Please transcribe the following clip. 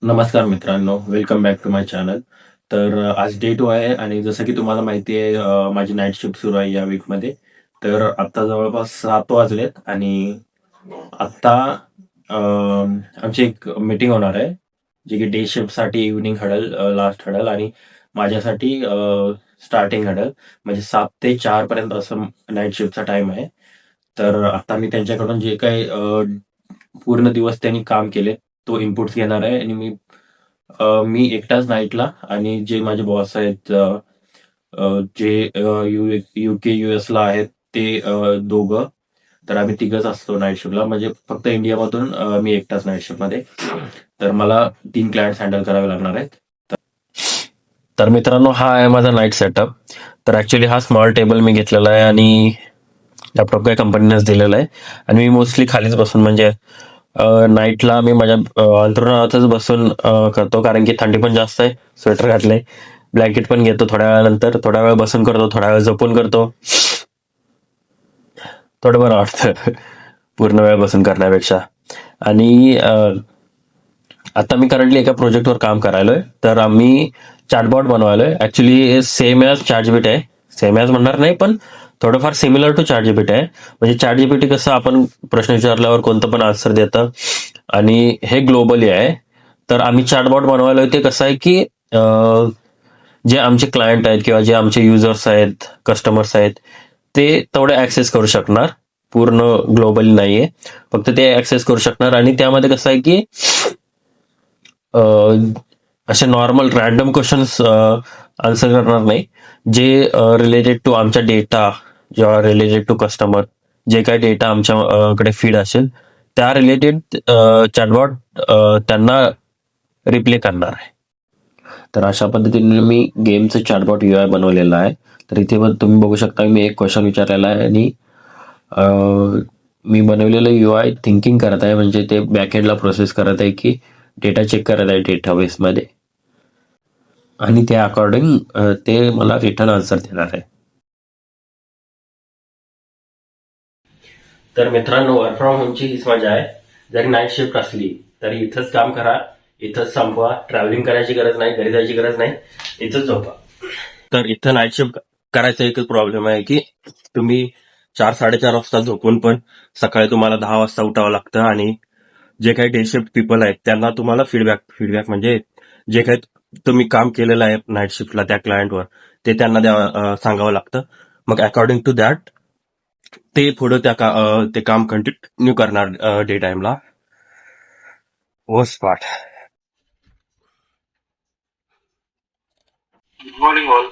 नमस्कार मित्रांनो, welcome back to my channel. तर आज डे 2 आहे आणि जसं की तुम्हाला माहिती आहे माझी नाईट शिफ्ट सुरू आहे या वीकमध्ये. तर आत्ता जवळपास 7 वाजलेत आणि आत्ता आमची एक मीटिंग होणार आहे, जी की डे शिफ्टसाठी इव्हनिंग हडल लास्ट हडल आणि माझ्यासाठी स्टार्टिंग हडल म्हणजे 7 ते 4 पर्यंत असं नाईट शिफ्टचा टाईम आहे. तर आता मी त्यांच्याकडून जे काही पूर्ण दिवस त्यांनी काम केले, तो इनपुट्स घेणार आहे आणि मी एकटाच नाईटला आणि जे माझे बॉस आहेत जे युके यूएसला आहेत ते दोघं. तर आम्ही तिघच असतो नाईट शिफ्टला म्हणजे फक्त इंडियामधून मी एकटाच नाईट शिफ्टमध्ये. तर मला 3 क्लायंट्स हँडल करावे लागणार आहेत. तर मित्रांनो, हा आहे माझा नाईट सेटअप. तर ऍक्च्युली हा स्मॉल टेबल मी घेतलेला आहे आणि लॅपटॉप काही कंपनीनेच दिलेला आहे आणि मी मोस्टली खालीच बसून म्हणजे नाईटला मी माझ्या अंथरुणावरच बसून करतो, कारण की थंडी पण जास्त आहे. स्वेटर घातले, ब्लँकेट पण घेतो थोड्या वेळानंतर, थोड्या वेळ बसून करतो, थोड्या वेळ झोपून करतो. थोडं बरं वाटतं पूर्ण वेळ बसून करण्यापेक्षा. आणि आता मी करंटली एका प्रोजेक्टवर काम करायलोय. तर आम्ही चॅटबॉट बनवायलोय. ऍक्च्युली सेम ॲज चॅटजीपीटी आहे. सेम ॲज म्हणणार नाही, पण थोडंफार सिमिलर टू चॅटजीपीटी आहे. म्हणजे चॅटजीपीटी कसं आपण प्रश्न विचारल्यावर कोणतं पण आन्सर देतं आणि हे ग्लोबली आहे. तर आम्ही चॅटबॉट बनवायलोय ते कसं आहे की जे आमचे क्लायंट आहेत किंवा जे आमचे युजर्स आहेत, कस्टमर्स आहेत, ते तेवढे ऍक्सेस करू शकणार. पूर्ण ग्लोबली नाहीये, फक्त ते ऍक्सेस करू शकणार. आणि त्यामध्ये कसं आहे की असे नॉर्मल रॅन्डम क्वेश्चन्स आन्सर करणार नाही. जे रिलेटेड टू आमच्या डेटा किंवा रिलेटेड टू कस्टमर, जे काही डेटा आमच्याकडे फीड असेल त्या रिलेटेड चॅटबॉट त्यांना रिप्ले करणार आहे. तर अशा पद्धतीने मी गेमचं चॅटबॉट UI बनवलेलं आहे. तर इथे पण तुम्ही बघू शकता, मी एक क्वेश्चन विचारलेला आहे आणि मी बनवलेलं UI थिंकिंग करत आहे, म्हणजे ते बॅकएंडला प्रोसेस करत आहे की डेटा चेक करत आहे डेटाबेसमध्ये आणि त्या अकॉर्डिंग ते मला रिटर्न आन्सर देणार आहे. तर मित्रांनो, वर्क फ्रॉम होमची हीच मजा आहे. जरी नाईट शिफ्ट असली तरी इथंच काम करा, इथंच संपवा. ट्रॅव्हलिंग करायची गरज नाही, घरी जायची गरज नाही, इथंच झोपा. तर इथं नाईट शिफ्ट करायचा एकच प्रॉब्लेम आहे की तुम्ही 4-4:30 वाजता झोपून पण सकाळी तुम्हाला 10 वाजता उठावं लागतं आणि जे काही डे शिफ्ट पीपल आहेत त्यांना तुम्हाला फीडबॅक म्हणजे जे काही तुम्ही काम केलेलं आहे नाईट शिफ्टला त्या क्लायंटवर, ते त्यांना सांगावं लागतं. मग अकॉर्डिंग टू दॅट ते पुढे ते काम कंटिन्यू करणार डे टाइमला. Worst part. Good morning, all.